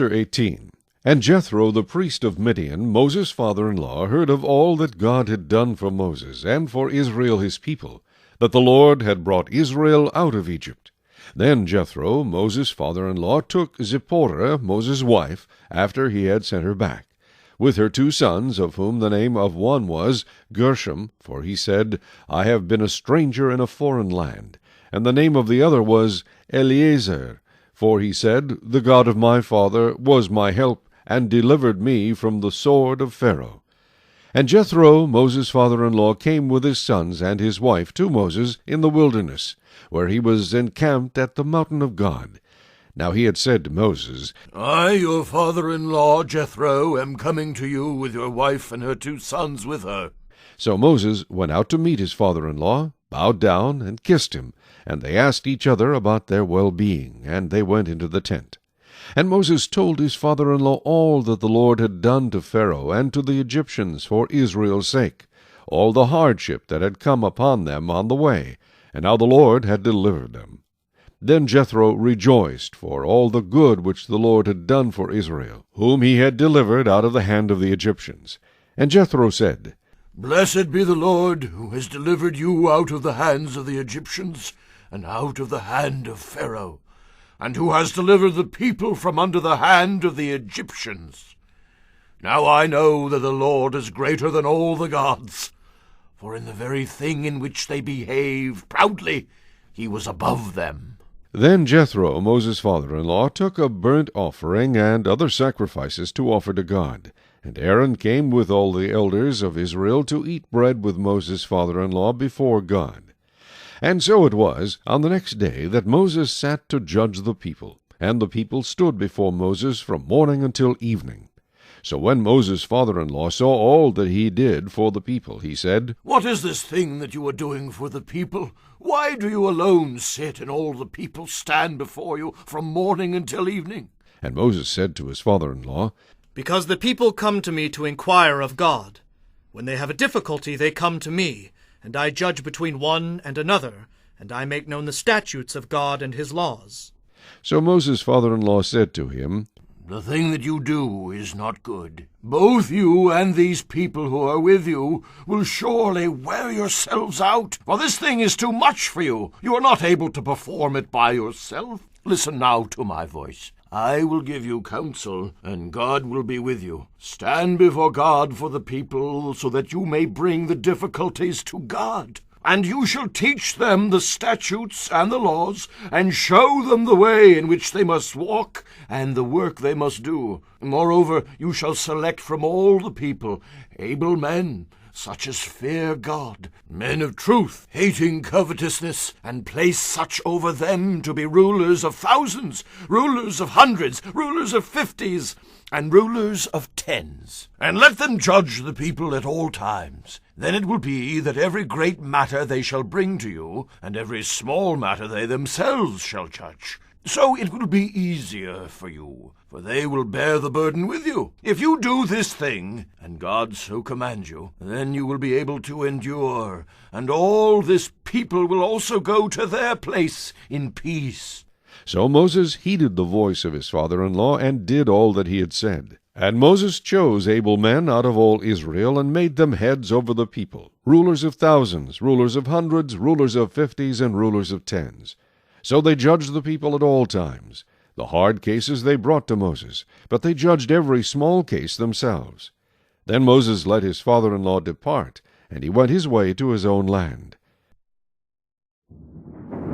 Chapter 18. And Jethro the priest of Midian, Moses' father-in-law, heard of all that God had done for Moses, and for Israel his people, that the Lord had brought Israel out of Egypt. Then Jethro, Moses' father-in-law, took Zipporah, Moses' wife, after he had sent her back, with her 2 sons, of whom the name of one was Gershom, for he said, I have been a stranger in a foreign land, and the name of the other was Eleazar, for he said, The God of my father was my help, and delivered me from the sword of Pharaoh. And Jethro, Moses' father-in-law, came with his sons and his wife to Moses in the wilderness, where he was encamped at the mountain of God. Now he had said to Moses, I, your father-in-law, Jethro, am coming to you with your wife and her 2 sons with her. So Moses went out to meet his father-in-law, bowed down, and kissed him, and they asked each other about their well-being, and they went into the tent. And Moses told his father-in-law all that the Lord had done to Pharaoh and to the Egyptians for Israel's sake, all the hardship that had come upon them on the way, and how the Lord had delivered them. Then Jethro rejoiced for all the good which the Lord had done for Israel, whom he had delivered out of the hand of the Egyptians. And Jethro said, Blessed be the Lord, who has delivered you out of the hands of the Egyptians, and out of the hand of Pharaoh, and who has delivered the people from under the hand of the Egyptians. Now I know that the Lord is greater than all the gods, for in the very thing in which they behave proudly, he was above them. Then Jethro, Moses' father-in-law, took a burnt offering and other sacrifices to offer to God. And Aaron came with all the elders of Israel to eat bread with Moses' father-in-law before God. And so it was on the next day that Moses sat to judge the people, and the people stood before Moses from morning until evening. So when Moses' father-in-law saw all that he did for the people, he said, What is this thing that you are doing for the people? Why do you alone sit, and all the people stand before you from morning until evening? And Moses said to his father-in-law, Because the people come to me to inquire of God. When they have a difficulty, they come to me, and I judge between one and another, and I make known the statutes of God and his laws. So Moses' father-in-law said to him, The thing that you do is not good. Both you and these people who are with you will surely wear yourselves out, for this thing is too much for you. You are not able to perform it by yourself. Listen now to my voice. I will give you counsel, and God will be with you. Stand before God for the people, so that you may bring the difficulties to God. And you shall teach them the statutes and the laws, and show them the way in which they must walk, and the work they must do. Moreover, you shall select from all the people able men, such as fear God, men of truth, hating covetousness, and place such over them to be rulers of thousands, rulers of hundreds, rulers of 50s, and rulers of 10s. And let them judge the people at all times. Then it will be that every great matter they shall bring to you, and every small matter they themselves shall judge. So it will be easier for you, for they will bear the burden with you. If you do this thing, and God so commands you, then you will be able to endure, and all this people will also go to their place in peace. So Moses heeded the voice of his father-in-law, and did all that he had said. And Moses chose able men out of all Israel, and made them heads over the people, rulers of thousands, rulers of hundreds, rulers of 50s, and rulers of 10s. So they judged the people at all times. The hard cases they brought to Moses, but they judged every small case themselves. Then Moses let his father-in-law depart, and he went his way to his own land.